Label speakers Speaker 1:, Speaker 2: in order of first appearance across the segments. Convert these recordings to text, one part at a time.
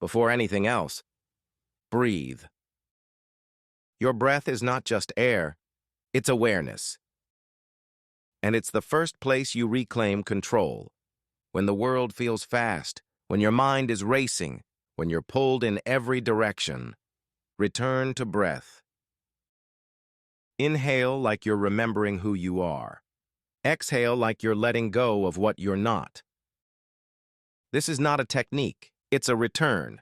Speaker 1: Before anything else, breathe. Your breath is not just air, it's awareness. And it's the first place you reclaim control. When the world feels fast, when your mind is racing, when you're pulled in every direction, return to breath. Inhale like you're remembering who you are. Exhale like you're letting go of what you're not. This is not a technique, it's a return.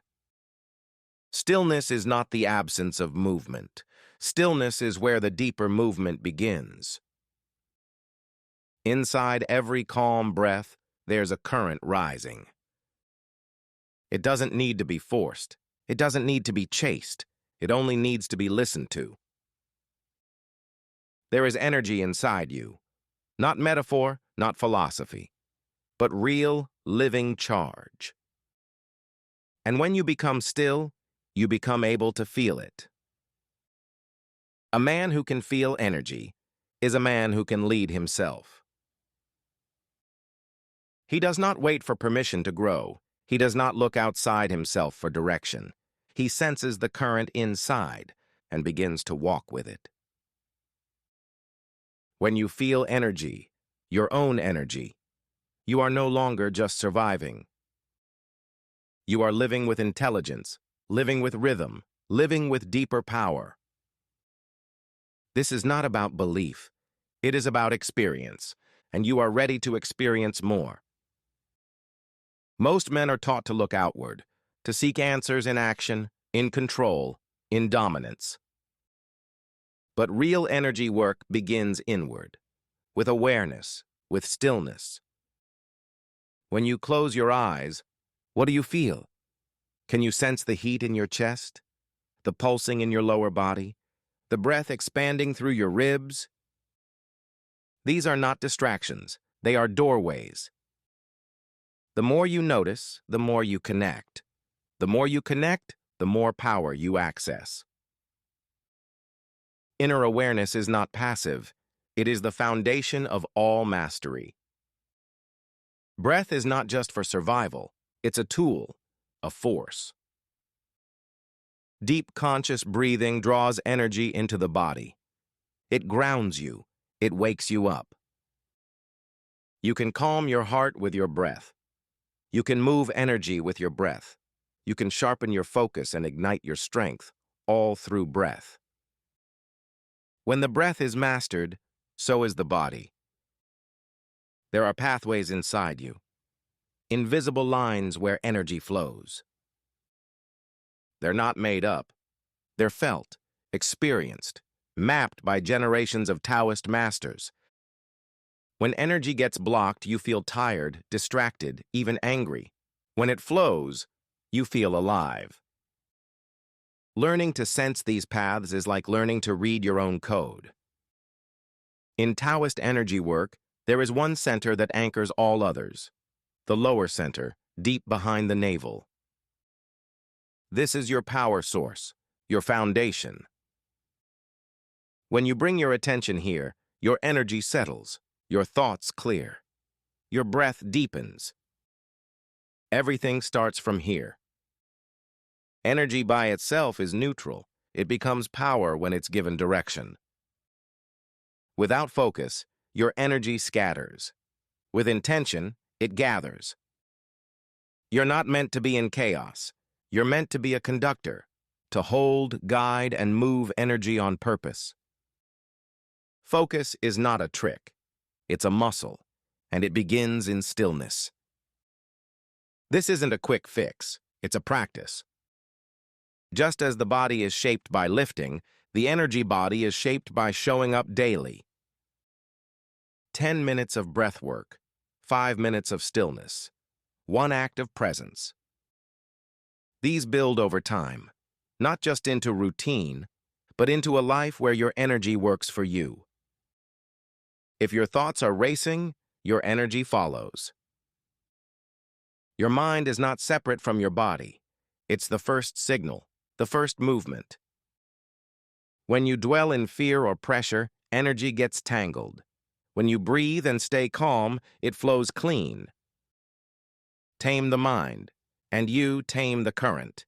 Speaker 1: Stillness is not the absence of movement. Stillness is where the deeper movement begins. Inside every calm breath, there's a current rising. It doesn't need to be forced. It doesn't need to be chased. It only needs to be listened to. There is energy inside you. Not metaphor, not philosophy, but real, living charge. And when you become still, you become able to feel it. A man who can feel energy is a man who can lead himself. He does not wait for permission to grow. He does not look outside himself for direction. He senses the current inside and begins to walk with it. When you feel energy, your own energy, you are no longer just surviving. You are living with intelligence, living with rhythm, living with deeper power. This is not about belief. It is about experience, and you are ready to experience more. Most men are taught to look outward, to seek answers in action, in control, in dominance. But real energy work begins inward, with awareness, with stillness. When you close your eyes, what do you feel? Can you sense the heat in your chest, the pulsing in your lower body, the breath expanding through your ribs? These are not distractions, they are doorways. The more you notice, the more you connect. The more you connect, the more power you access. Inner awareness is not passive. It is the foundation of all mastery. Breath is not just for survival. It's a tool, a force. Deep conscious breathing draws energy into the body. It grounds you. It wakes you up. You can calm your heart with your breath. You can move energy with your breath. You can sharpen your focus and ignite your strength, all through breath. When the breath is mastered, so is the body. There are pathways inside you, invisible lines where energy flows. They're not made up. They're felt, experienced, mapped by generations of Taoist masters. When energy gets blocked, you feel tired, distracted, even angry. When it flows, you feel alive. Learning to sense these paths is like learning to read your own code. In Taoist energy work, there is one center that anchors all others, the lower center, deep behind the navel. This is your power source, your foundation. When you bring your attention here, your energy settles, your thoughts clear, your breath deepens. Everything starts from here. Energy by itself is neutral. It becomes power when it's given direction. Without focus, your energy scatters. With intention, it gathers. You're not meant to be in chaos. You're meant to be a conductor, to hold, guide, and move energy on purpose. Focus is not a trick. It's a muscle, and it begins in stillness. This isn't a quick fix. It's a practice. Just as the body is shaped by lifting, the energy body is shaped by showing up daily. 10 minutes of breath work, 5 minutes of stillness, 1 act of presence. These build over time, not just into routine, but into a life where your energy works for you. If your thoughts are racing, your energy follows. Your mind is not separate from your body. It's the first signal, the first movement. When you dwell in fear or pressure, energy gets tangled. When you breathe and stay calm, it flows clean. Tame the mind, and you tame the current.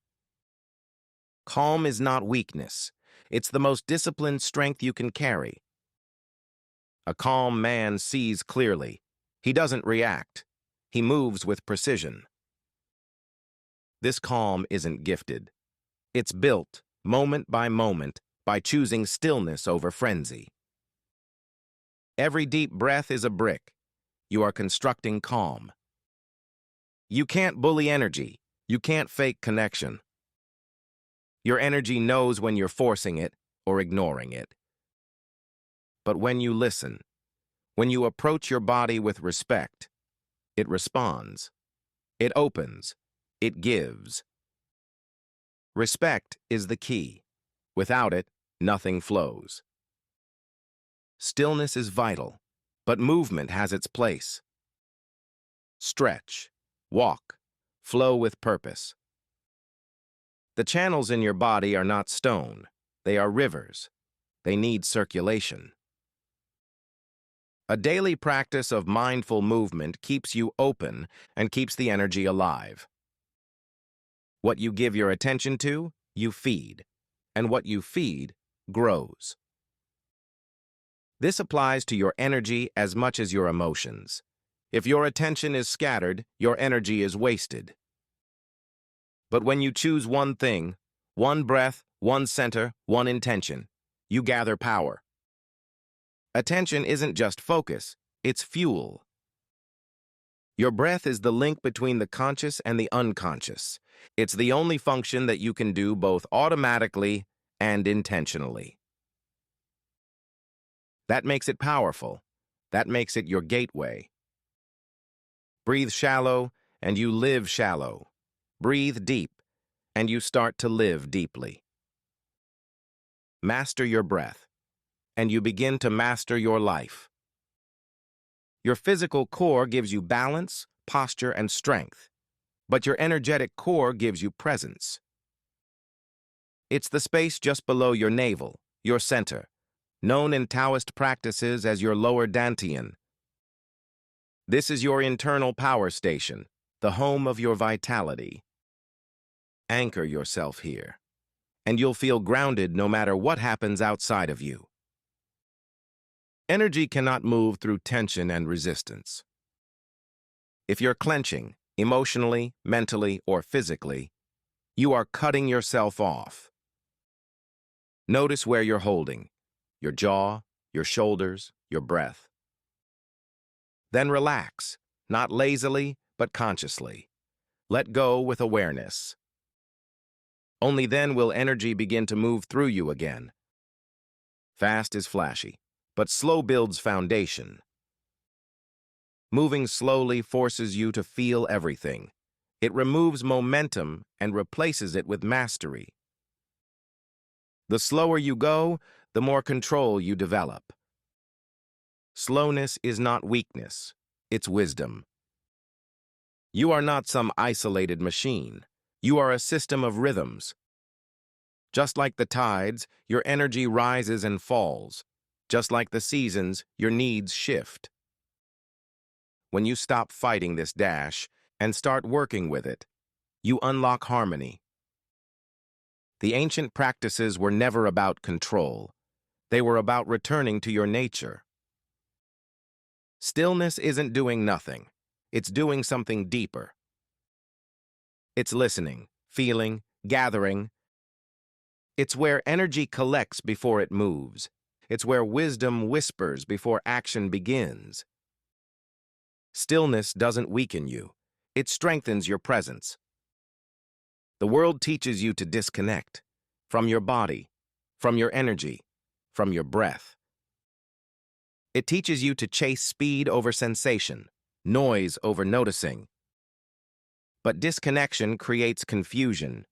Speaker 1: Calm is not weakness. It's the most disciplined strength you can carry. A calm man sees clearly. He doesn't react. He moves with precision. This calm isn't gifted. It's built, moment by moment, by choosing stillness over frenzy. Every deep breath is a brick. You are constructing calm. You can't bully energy. You can't fake connection. Your energy knows when you're forcing it or ignoring it. But when you listen, when you approach your body with respect, it responds. It opens. It gives. Respect is the key. Without it, nothing flows. Stillness is vital, but movement has its place. Stretch, walk, flow with purpose. The channels in your body are not stone. They are rivers. They need circulation. A daily practice of mindful movement keeps you open and keeps the energy alive. What you give your attention to, you feed, and what you feed grows. This applies to your energy as much as your emotions. If your attention is scattered, your energy is wasted. But when you choose one thing, one breath, one center, one intention, you gather power. Attention isn't just focus, it's fuel. Your breath is the link between the conscious and the unconscious. It's the only function that you can do both automatically and intentionally. That makes it powerful. That makes it your gateway. Breathe shallow, and you live shallow. Breathe deep, and you start to live deeply. Master your breath, and you begin to master your life. Your physical core gives you balance, posture, and strength, but your energetic core gives you presence. It's the space just below your navel, your center, known in Taoist practices as your lower dantian. This is your internal power station, the home of your vitality. Anchor yourself here, and you'll feel grounded no matter what happens outside of you. Energy cannot move through tension and resistance. If you're clenching, emotionally, mentally, or physically, you are cutting yourself off. Notice where you're holding, your jaw, your shoulders, your breath. Then relax, not lazily, but consciously. Let go with awareness. Only then will energy begin to move through you again. Fast is flashy, but slow builds foundation. Moving slowly forces you to feel everything. It removes momentum and replaces it with mastery. The slower you go, the more control you develop. Slowness is not weakness, it's wisdom. You are not some isolated machine. You are a system of rhythms. Just like the tides, your energy rises and falls. Just like the seasons, your needs shift. When you stop fighting this dash and start working with it, you unlock harmony. The ancient practices were never about control. They were about returning to your nature. Stillness isn't doing nothing. It's doing something deeper. It's listening, feeling, gathering. It's where energy collects before it moves. It's where wisdom whispers before action begins. Stillness doesn't weaken you. It strengthens your presence. The world teaches you to disconnect from your body, from your energy, from your breath. It teaches you to chase speed over sensation, noise over noticing. But disconnection creates confusion.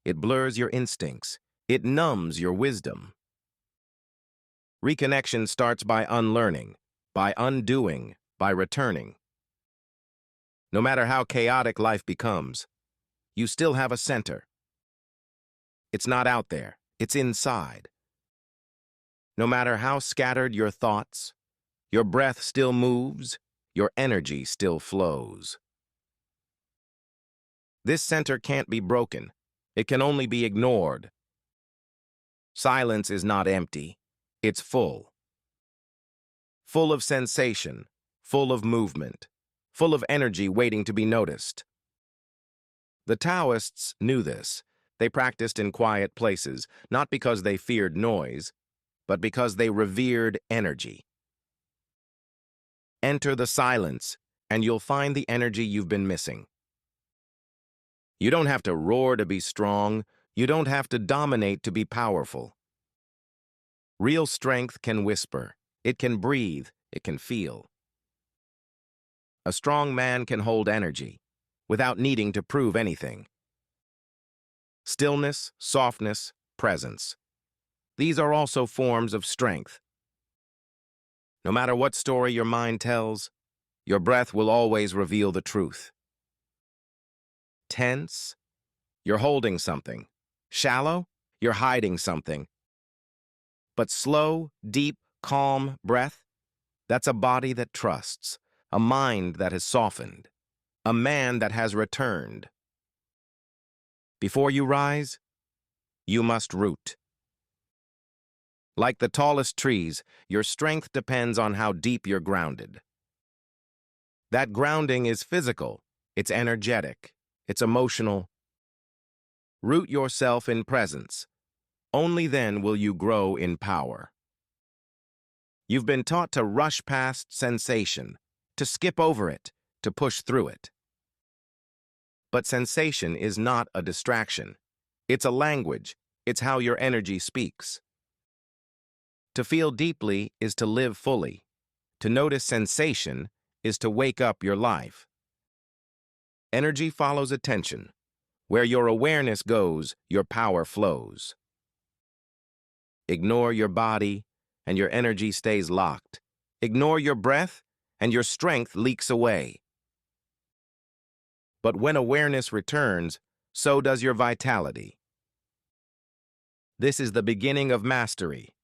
Speaker 1: It blurs your instincts. It numbs your wisdom. Reconnection starts by unlearning, by undoing, by returning. No matter how chaotic life becomes, you still have a center. It's not out there, it's inside. No matter how scattered your thoughts, your breath still moves, your energy still flows. This center can't be broken. It can only be ignored. Silence is not empty. It's full. Full of sensation, full of movement, full of energy waiting to be noticed. The Taoists knew this. They practiced in quiet places, not because they feared noise, but because they revered energy. Enter the silence, and you'll find the energy you've been missing. You don't have to roar to be strong. You don't have to dominate to be powerful. Real strength can whisper. It can breathe. It can feel. A strong man can hold energy without needing to prove anything. Stillness, softness, presence. These are also forms of strength. No matter what story your mind tells, your breath will always reveal the truth. Tense? You're holding something. Shallow? You're hiding something. But slow, deep, calm breath? That's a body that trusts, a mind that has softened, a man that has returned. Before you rise, you must root. Like the tallest trees, your strength depends on how deep you're grounded. That grounding is physical, it's energetic, it's emotional. Root yourself in presence. Only then will you grow in power. You've been taught to rush past sensation, to skip over it, to push through it. But sensation is not a distraction. It's a language. It's how your energy speaks. To feel deeply is to live fully. To notice sensation is to wake up your life. Energy follows attention. Where your awareness goes, your power flows. Ignore your body, and your energy stays locked. Ignore your breath, and your strength leaks away. But when awareness returns, so does your vitality. This is the beginning of mastery.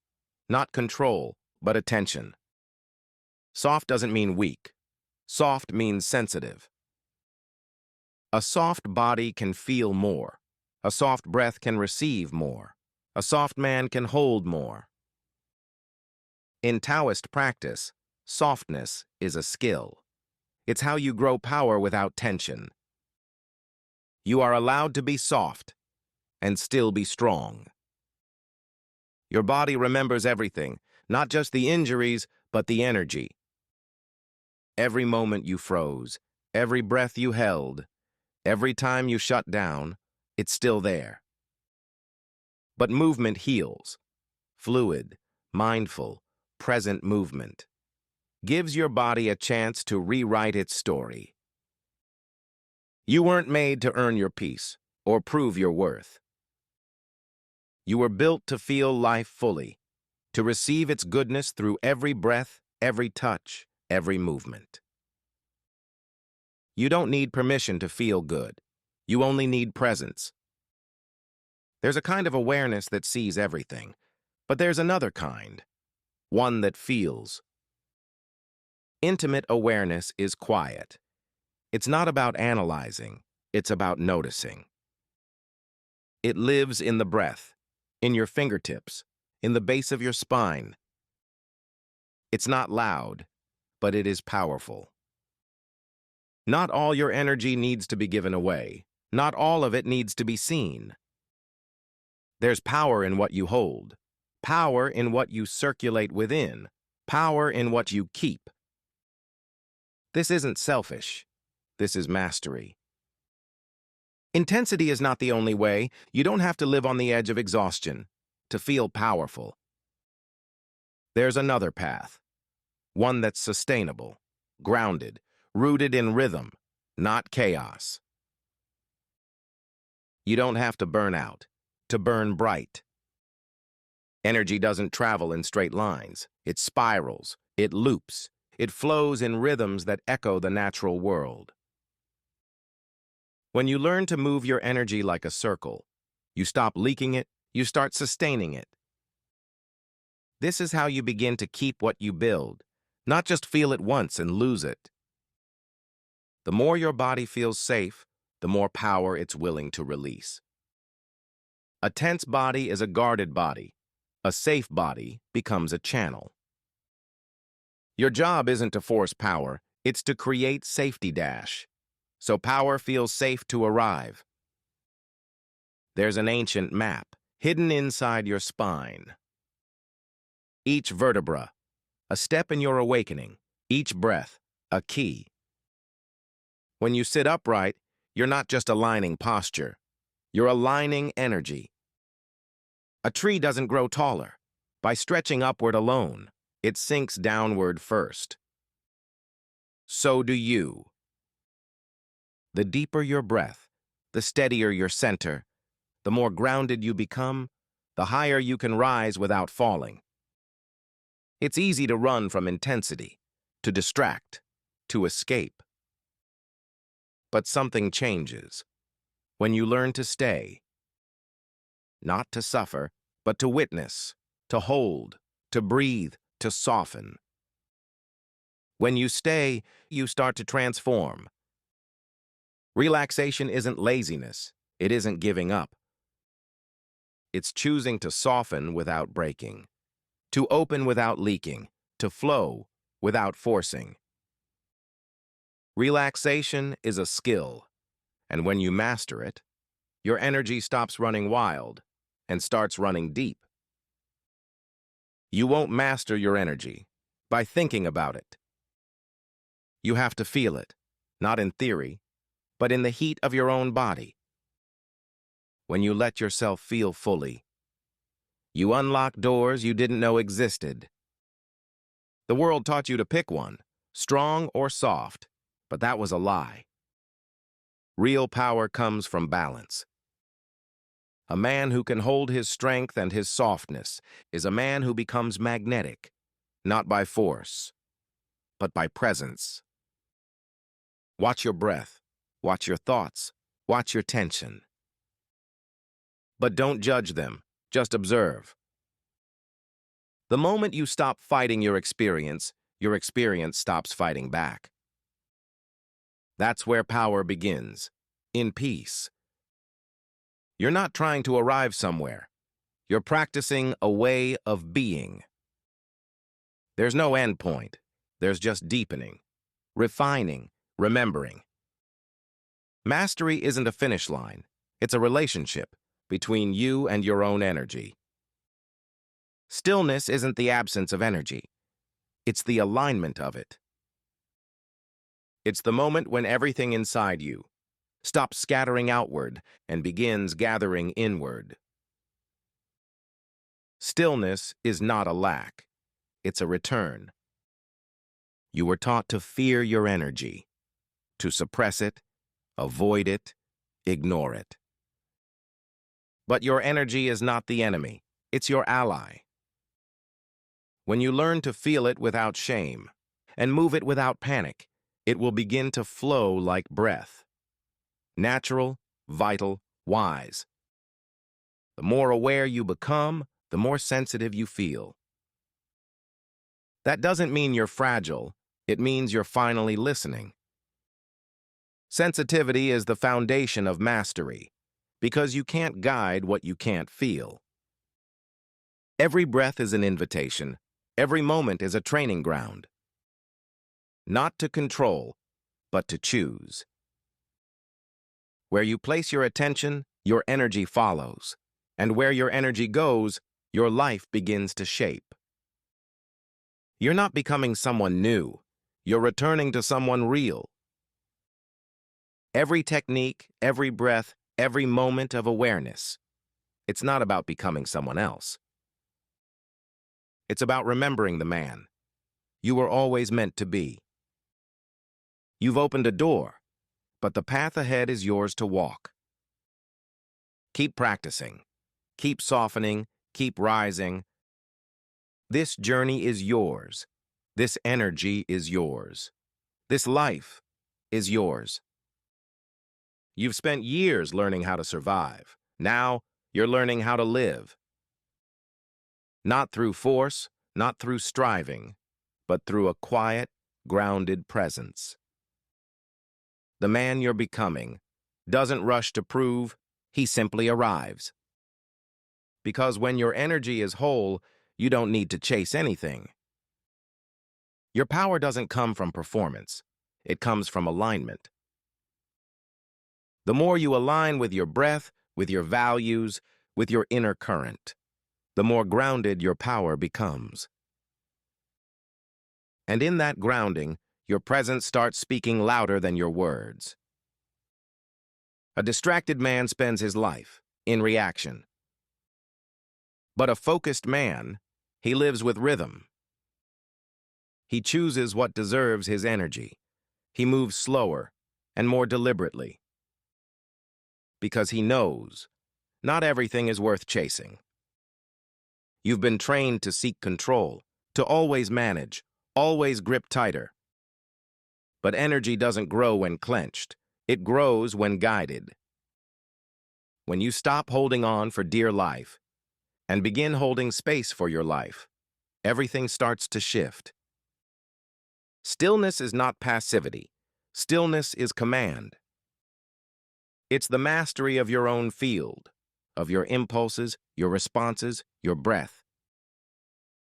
Speaker 1: Not control, but attention. Soft doesn't mean weak. Soft means sensitive. A soft body can feel more. A soft breath can receive more. A soft man can hold more. In Taoist practice, softness is a skill. It's how you grow power without tension. You are allowed to be soft and still be strong. Your body remembers everything, not just the injuries, but the energy. Every moment you froze, every breath you held, every time you shut down, it's still there. But movement heals. Fluid, mindful, present movement gives your body a chance to rewrite its story. You weren't made to earn your peace or prove your worth. You were built to feel life fully, to receive its goodness through every breath, every touch, every movement. You don't need permission to feel good. You only need presence. There's a kind of awareness that sees everything, but there's another kind, one that feels. Intimate awareness is quiet. It's not about analyzing, it's about noticing. It lives in the breath, in your fingertips, in the base of your spine. It's not loud, but it is powerful. Not all your energy needs to be given away. Not all of it needs to be seen. There's power in what you hold, power in what you circulate within, power in what you keep. This isn't selfish. This is mastery. Intensity is not the only way. You don't have to live on the edge of exhaustion to feel powerful. There's another path, one that's sustainable, grounded, rooted in rhythm, not chaos. You don't have to burn out to burn bright. Energy doesn't travel in straight lines. It spirals, it loops, it flows in rhythms that echo the natural world. When you learn to move your energy like a circle, you stop leaking it, you start sustaining it. This is how you begin to keep what you build, not just feel it once and lose it. The more your body feels safe, the more power it's willing to release. A tense body is a guarded body. A safe body becomes a channel. Your job isn't to force power, it's to create safety dash, so power feels safe to arrive. There's an ancient map hidden inside your spine. Each vertebra, a step in your awakening. Each breath, a key. When you sit upright, you're not just aligning posture. You're aligning energy. A tree doesn't grow taller by stretching upward alone. It sinks downward first. So do you. The deeper your breath, the steadier your center, the more grounded you become, the higher you can rise without falling. It's easy to run from intensity, to distract, to escape. But something changes when you learn to stay. Not to suffer, but to witness, to hold, to breathe, to soften. When you stay, you start to transform. Relaxation isn't laziness. It isn't giving up. It's choosing to soften without breaking, to open without leaking, to flow without forcing. Relaxation is a skill, and when you master it, your energy stops running wild and starts running deep. You won't master your energy by thinking about it. You have to feel it, not in theory, but in the heat of your own body. When you let yourself feel fully, you unlock doors you didn't know existed. The world taught you to pick one, strong or soft, but that was a lie. Real power comes from balance. A man who can hold his strength and his softness is a man who becomes magnetic, not by force, but by presence. Watch your breath, watch your thoughts, watch your tension. But don't judge them, just observe. The moment you stop fighting your experience stops fighting back. That's where power begins, in peace. You're not trying to arrive somewhere. You're practicing a way of being. There's no end point. There's just deepening, refining, remembering. Mastery isn't a finish line. It's a relationship between you and your own energy. Stillness isn't the absence of energy. It's the alignment of it. It's the moment when everything inside you stops scattering outward and begins gathering inward. Stillness is not a lack. It's a return. You were taught to fear your energy, to suppress it, avoid it, ignore it. But your energy is not the enemy. It's your ally. When you learn to feel it without shame and move it without panic, it will begin to flow like breath. Natural, vital, wise. The more aware you become, the more sensitive you feel. That doesn't mean you're fragile. It means you're finally listening. Sensitivity is the foundation of mastery, because you can't guide what you can't feel. Every breath is an invitation. Every moment is a training ground. Not to control, but to choose. Where you place your attention, your energy follows. And where your energy goes, your life begins to shape. You're not becoming someone new. You're returning to someone real. Every technique, every breath, every moment of awareness. It's not about becoming someone else. It's about remembering the man you were always meant to be. You've opened a door, but the path ahead is yours to walk. Keep practicing. Keep softening. Keep rising. This journey is yours. This energy is yours. This life is yours. You've spent years learning how to survive. Now, you're learning how to live. Not through force, not through striving, but through a quiet, grounded presence. The man you're becoming doesn't rush to prove, he simply arrives. Because when your energy is whole, you don't need to chase anything. Your power doesn't come from performance. It comes from alignment. The more you align with your breath, with your values, with your inner current, the more grounded your power becomes. And in that grounding, your presence starts speaking louder than your words. A distracted man spends his life in reaction. But a focused man, he lives with rhythm. He chooses what deserves his energy. He moves slower and more deliberately. Because he knows not everything is worth chasing. You've been trained to seek control, to always manage, always grip tighter. But energy doesn't grow when clenched. It grows when guided. When you stop holding on for dear life and begin holding space for your life, everything starts to shift. Stillness is not passivity. Stillness is command. It's the mastery of your own field, of your impulses, your responses, your breath.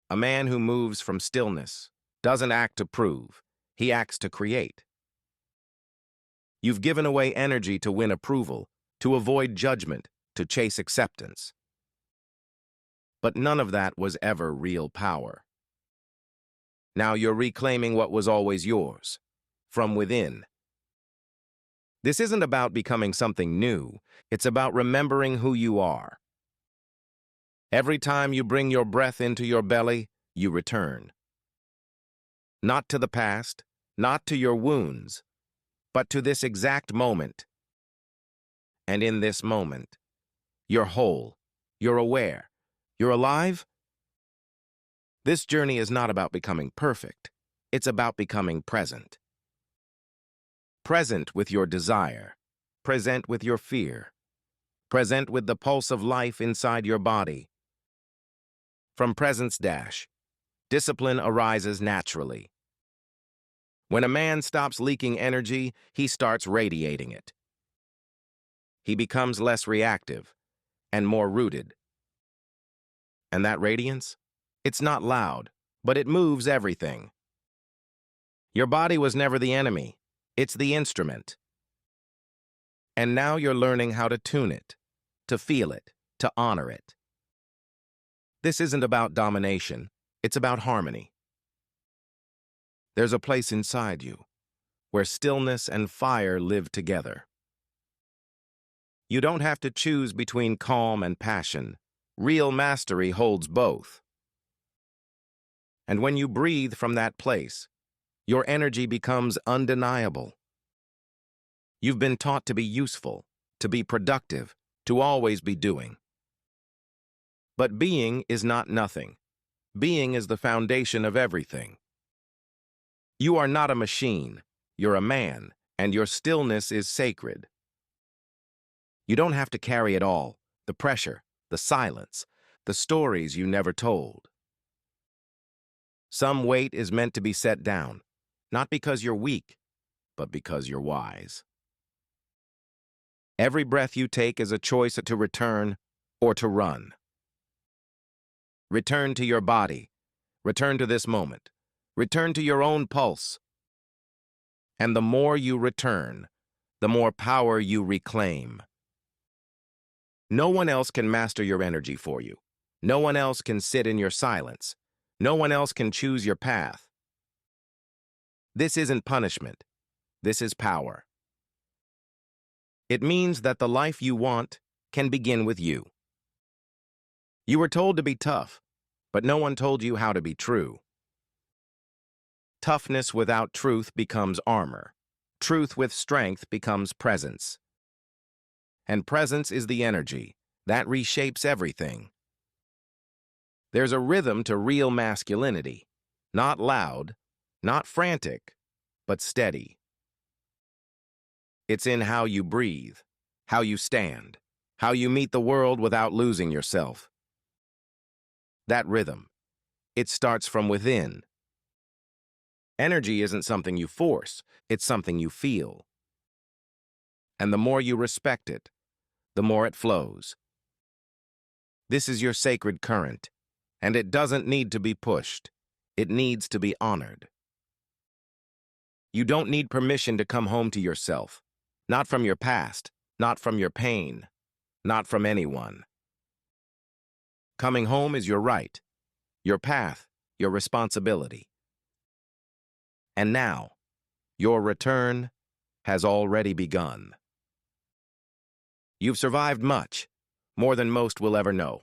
Speaker 1: A man who moves from stillness doesn't act to prove, he acts to create. You've given away energy to win approval, to avoid judgment, to chase acceptance. But none of that was ever real power. Now you're reclaiming what was always yours, from within. This isn't about becoming something new, it's about remembering who you are. Every time you bring your breath into your belly, you return. Not to the past, not to your wounds, but to this exact moment. And in this moment, you're whole, you're aware, you're alive. This journey is not about becoming perfect, it's about becoming present. Present with your desire, present with your fear, present with the pulse of life inside your body. From presence dash, discipline arises naturally. When a man stops leaking energy, he starts radiating it. He becomes less reactive and more rooted. And that radiance? It's not loud, but it moves everything. Your body was never the enemy. It's the instrument. And now you're learning how to tune it, to feel it, to honor it. This isn't about domination. It's about harmony. There's a place inside you where stillness and fire live together. You don't have to choose between calm and passion. Real mastery holds both. And when you breathe from that place, your energy becomes undeniable. You've been taught to be useful, to be productive, to always be doing. But being is not nothing. Being is the foundation of everything. You are not a machine. You're a man, and your stillness is sacred. You don't have to carry it all, the pressure, the silence, the stories you never told. Some weight is meant to be set down, not because you're weak, but because you're wise. Every breath you take is a choice to return or to run. Return to your body. Return to this moment. Return to your own pulse. And the more you return, the more power you reclaim. No one else can master your energy for you. No one else can sit in your silence. No one else can choose your path. This isn't punishment. This is power. It means that the life you want can begin with you. You were told to be tough, but no one told you how to be true. Toughness without truth becomes armor. Truth with strength becomes presence. And presence is the energy that reshapes everything. There's a rhythm to real masculinity, not loud, not frantic, but steady. It's in how you breathe, how you stand, how you meet the world without losing yourself. That rhythm, it starts from within. Energy isn't something you force, it's something you feel. And the more you respect it, the more it flows. This is your sacred current, and it doesn't need to be pushed. It needs to be honored. You don't need permission to come home to yourself. Not from your past, not from your pain, not from anyone. Coming home is your right, your path, your responsibility. And now, your return has already begun. You've survived much, more than most will ever know.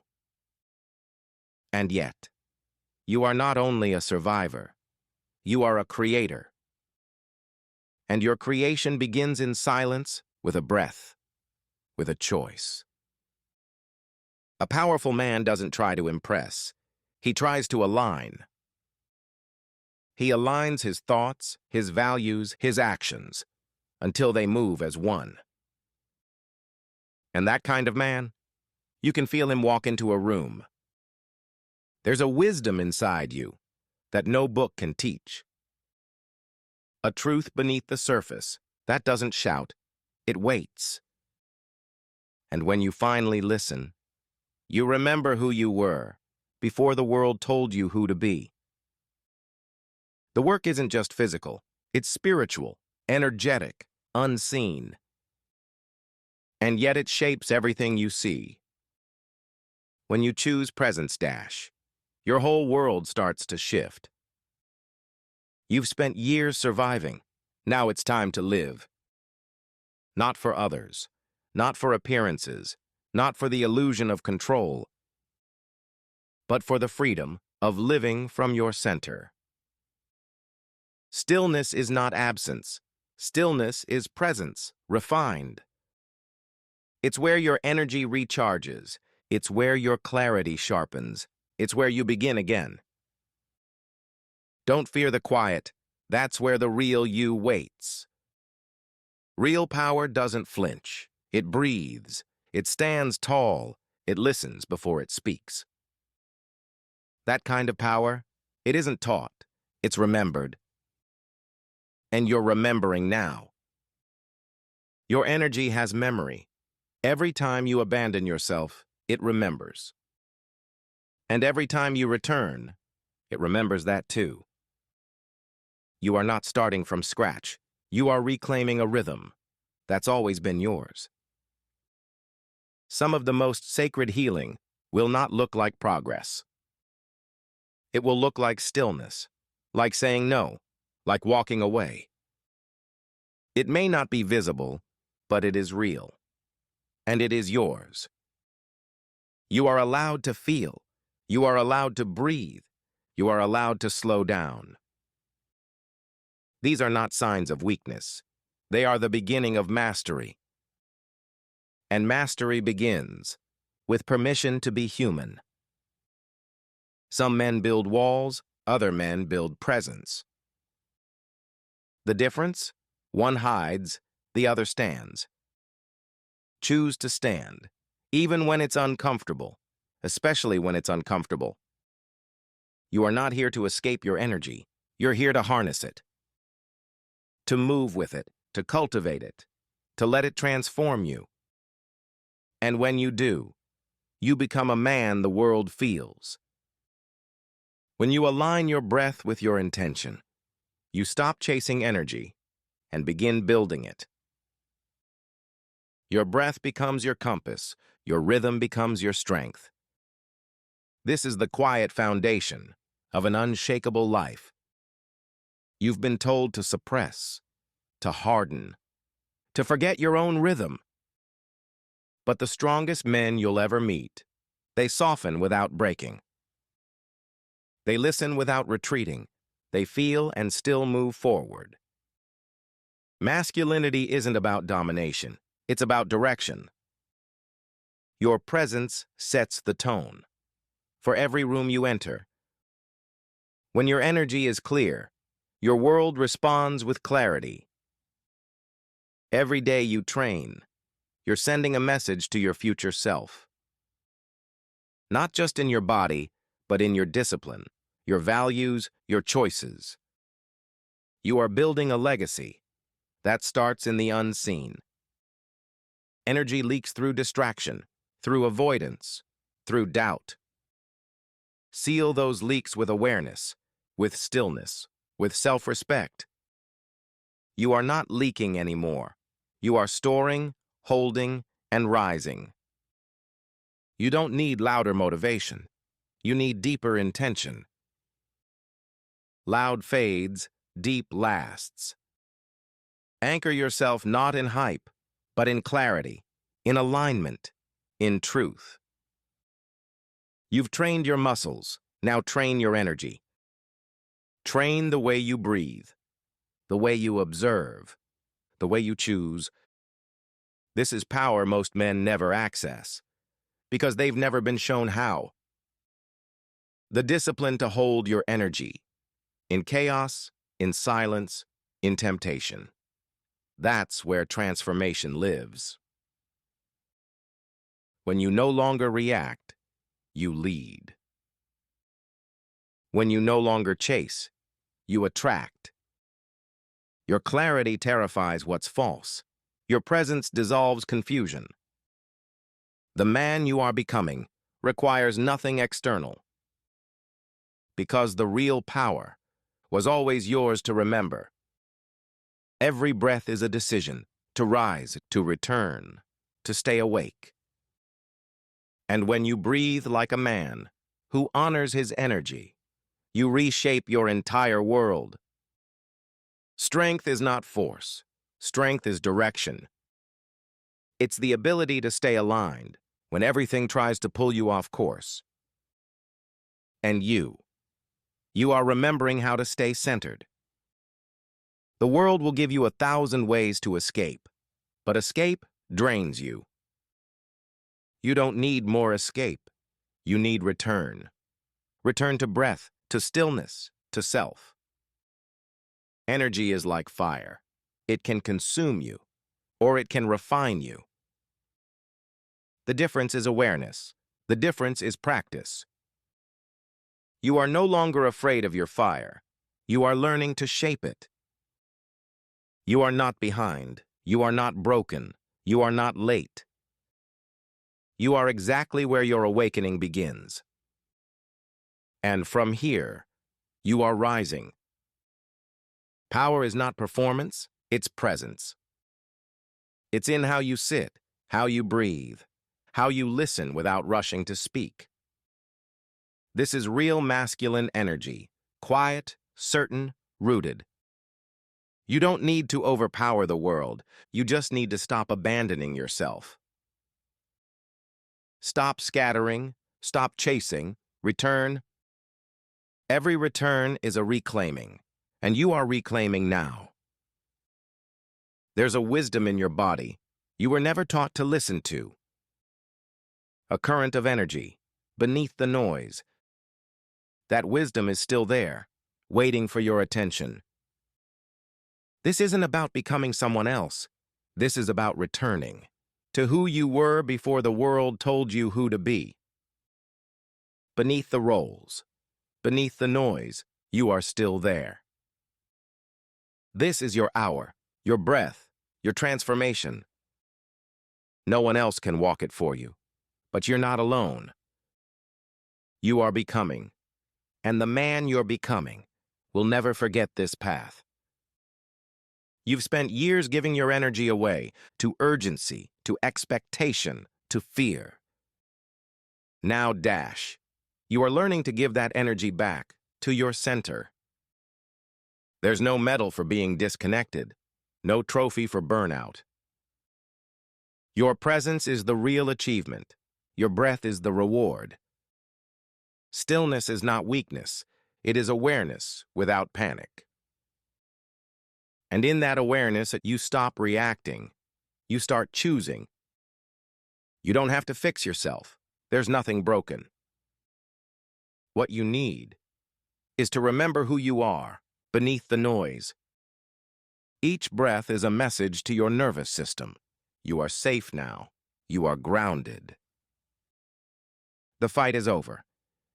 Speaker 1: And yet, you are not only a survivor, you are a creator. And your creation begins in silence with a breath, with a choice. A powerful man doesn't try to impress. He tries to align. He aligns his thoughts, his values, his actions, until they move as one. And that kind of man, you can feel him walk into a room. There's a wisdom inside you that no book can teach. A truth beneath the surface that doesn't shout, it waits. And when you finally listen, you remember who you were before the world told you who to be. The work isn't just physical, it's spiritual, energetic, unseen. And yet it shapes everything you see. When you choose Presence Dash, your whole world starts to shift. You've spent years surviving. Now it's time to live. Not for others, not for appearances, not for the illusion of control, but for the freedom of living from your center. Stillness is not absence. Stillness is presence, refined. It's where your energy recharges. It's where your clarity sharpens. It's where you begin again. Don't fear the quiet. That's where the real you waits. Real power doesn't flinch. It breathes. It stands tall. It listens before it speaks. That kind of power, it isn't taught. It's remembered. And you're remembering now. Your energy has memory. Every time you abandon yourself, it remembers. And every time you return, it remembers that too. You are not starting from scratch. You are reclaiming a rhythm that's always been yours. Some of the most sacred healing will not look like progress. It will look like stillness, like saying no, like walking away. It may not be visible, but it is real. And it is yours. You are allowed to feel. You are allowed to breathe. You are allowed to slow down. These are not signs of weakness. They are the beginning of mastery. And mastery begins with permission to be human. Some men build walls, other men build presence. The difference? One hides, the other stands. Choose to stand, even when it's uncomfortable, especially when it's uncomfortable. You are not here to escape your energy. You're here to harness it, to move with it, to cultivate it, to let it transform you. And when you do, you become a man the world feels. When you align your breath with your intention, you stop chasing energy and begin building it. Your breath becomes your compass, your rhythm becomes your strength. This is the quiet foundation of an unshakable life. You've been told to suppress, to harden, to forget your own rhythm. But the strongest men you'll ever meet, they soften without breaking. They listen without retreating. They feel and still move forward. Masculinity isn't about domination. It's about direction. Your presence sets the tone for every room you enter. When your energy is clear, your world responds with clarity. Every day you train, you're sending a message to your future self. Not just in your body, but in your discipline, your values, your choices. You are building a legacy that starts in the unseen. Energy leaks through distraction, through avoidance, through doubt. Seal those leaks with awareness, with stillness, with self-respect. You are not leaking anymore. You are storing, holding, and rising. You don't need louder motivation. You need deeper intention. Loud fades, deep lasts. Anchor yourself not in hype, but in clarity, in alignment, in truth. You've trained your muscles, now train your energy. Train the way you breathe, the way you observe, the way you choose. This is power most men never access, because they've never been shown how. The discipline to hold your energy, in chaos, in silence, in temptation. That's where transformation lives. When you no longer react, you lead. When you no longer chase, you attract. Your clarity terrifies what's false. Your presence dissolves confusion. The man you are becoming requires nothing external, because the real power was always yours to remember. Every breath is a decision to rise, to return, to stay awake. And when you breathe like a man who honors his energy, you reshape your entire world. Strength is not force. Strength is direction. It's the ability to stay aligned when everything tries to pull you off course. And you are remembering how to stay centered. The world will give you 1,000 ways to escape, but escape drains you. You don't need more escape. You need return. Return to breath, to stillness, to self. Energy is like fire. It can consume you, or it can refine you. The difference is awareness. The difference is practice. You are no longer afraid of your fire. You are learning to shape it. You are not behind. You are not broken. You are not late. You are exactly where your awakening begins. And from here, you are rising. Power is not performance, it's presence. It's in how you sit, how you breathe, how you listen without rushing to speak. This is real masculine energy, quiet, certain, rooted. You don't need to overpower the world, you just need to stop abandoning yourself. Stop scattering, stop chasing, return. Every return is a reclaiming, and you are reclaiming now. There's a wisdom in your body you were never taught to listen to. A current of energy, beneath the noise. That wisdom is still there, waiting for your attention. This isn't about becoming someone else. This is about returning to who you were before the world told you who to be. Beneath the roles, beneath the noise, you are still there. This is your hour, your breath, your transformation. No one else can walk it for you, but you're not alone. You are becoming, and the man you're becoming will never forget this path. You've spent years giving your energy away to urgency, to expectation, to fear. Now dash. You are learning to give that energy back to your center. There's no medal for being disconnected, no trophy for burnout. Your presence is the real achievement. Your breath is the reward. Stillness is not weakness. It is awareness without panic. And in that awareness, you stop reacting. You start choosing. You don't have to fix yourself. There's nothing broken. What you need is to remember who you are beneath the noise. Each breath is a message to your nervous system. You are safe now. You are grounded. The fight is over.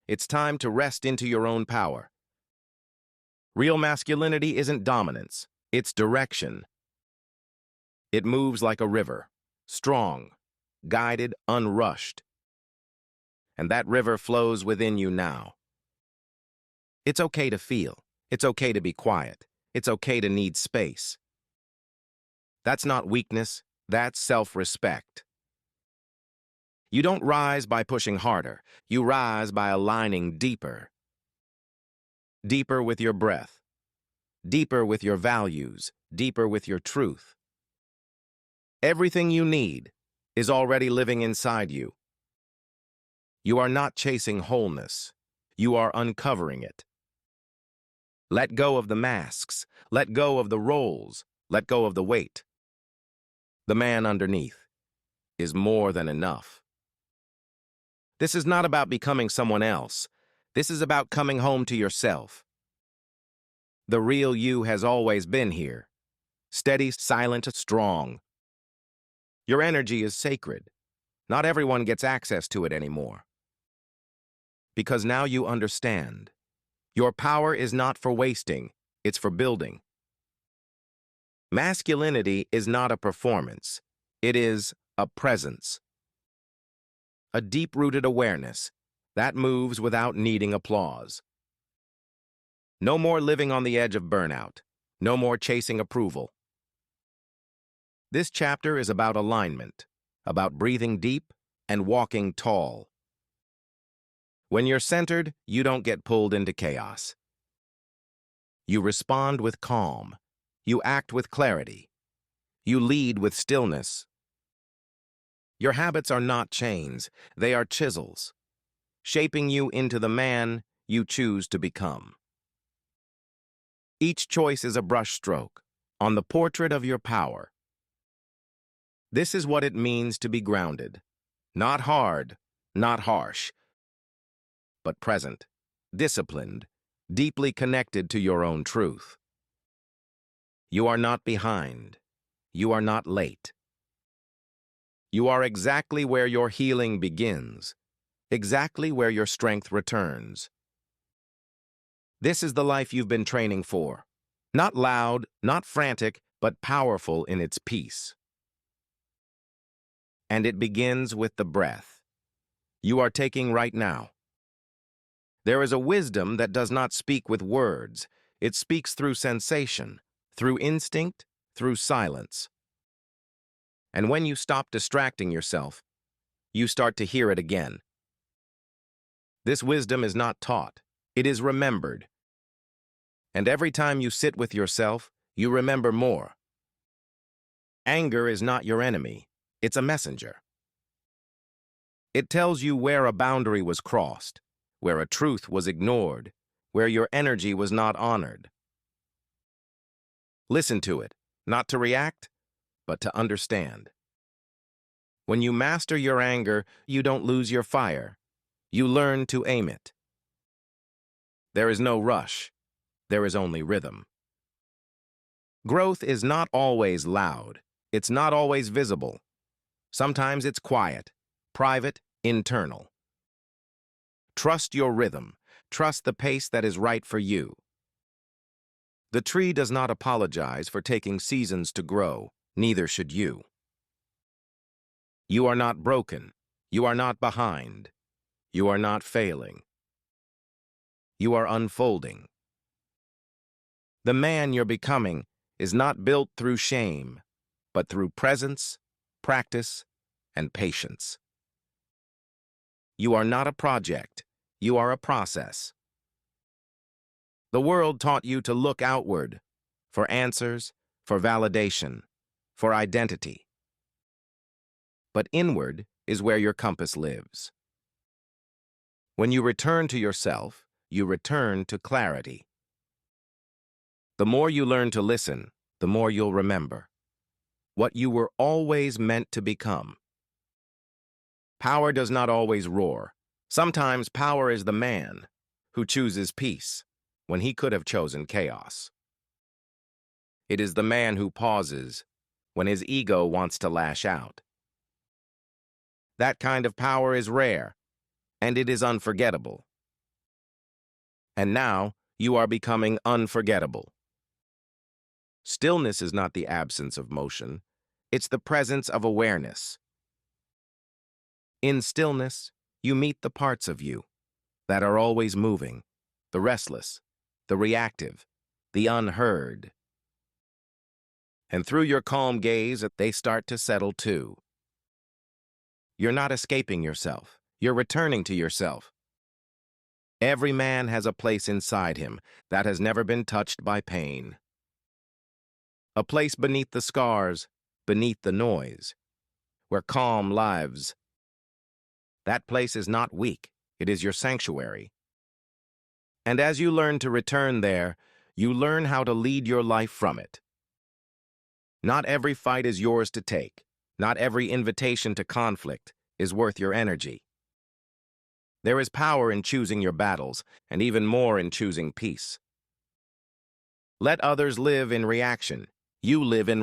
Speaker 1: It's time to rest into your own power. Real masculinity isn't dominance. It's direction. It moves like a river, strong, guided, unrushed. And that river flows within you now. It's okay to feel. It's okay to be quiet. It's okay to need space. That's not weakness. That's self-respect. You don't rise by pushing harder. You rise by aligning deeper. Deeper with your breath. Deeper with your values. Deeper with your truth. Everything you need is already living inside you. You are not chasing wholeness. You are uncovering it. Let go of the masks. Let go of the roles. Let go of the weight. The man underneath is more than enough. This is not about becoming someone else. This is about coming home to yourself. The real you has always been here. Steady, silent, strong. Your energy is sacred. Not everyone gets access to it anymore. Because now you understand. Your power is not for wasting, it's for building. Masculinity is not a performance. It is a presence. A deep-rooted awareness that moves without needing applause. No more living on the edge of burnout. No more chasing approval. This chapter is about alignment, about breathing deep and walking tall. When you're centered, you don't get pulled into chaos. You respond with calm. You act with clarity. You lead with stillness. Your habits are not chains, they are chisels, shaping you into the man you choose to become. Each choice is a brushstroke on the portrait of your power. This is what it means to be grounded. Not hard, not harsh, but present, disciplined, deeply connected to your own truth. You are not behind. You are not late. You are exactly where your healing begins, exactly where your strength returns. This is the life you've been training for. Not loud, not frantic, but powerful in its peace. And it begins with the breath you are taking right now. There is a wisdom that does not speak with words. It speaks through sensation, through instinct, through silence. And when you stop distracting yourself, you start to hear it again. This wisdom is not taught. It is remembered. And every time you sit with yourself, you remember more. Anger is not your enemy. It's a messenger. It tells you where a boundary was crossed, where a truth was ignored, where your energy was not honored. Listen to it, not to react, but to understand. When you master your anger, you don't lose your fire. You learn to aim it. There is no rush. There is only rhythm. Growth is not always loud. It's not always visible. Sometimes it's quiet, private, internal. Trust your rhythm. Trust the pace that is right for you. The tree does not apologize for taking seasons to grow. Neither should you. You are not broken. You are not behind. You are not failing. You are unfolding. The man you're becoming is not built through shame, but through presence, practice, and patience. You are not a project. You are a process. The world taught you to look outward for answers, for validation, for identity. But inward is where your compass lives. When you return to yourself, you return to clarity. The more you learn to listen, the more you'll remember what you were always meant to become. Power does not always roar. Sometimes power is the man who chooses peace when he could have chosen chaos. It is the man who pauses when his ego wants to lash out. That kind of power is rare, and it is unforgettable. And now, you are becoming unforgettable. Stillness is not the absence of motion. It's the presence of awareness. In stillness, you meet the parts of you that are always moving, the restless, the reactive, the unheard. And through your calm gaze, they start to settle too. You're not escaping yourself. You're returning to yourself. Every man has a place inside him that has never been touched by pain. A place beneath the scars, beneath the noise, where calm lives. That place is not weak. It is your sanctuary. And as you learn to return there, you learn how to lead your life from it. Not every fight is yours to take. Not every invitation to conflict is worth your energy. There is power in choosing your battles, and even more in choosing peace. Let others live in reaction. You live in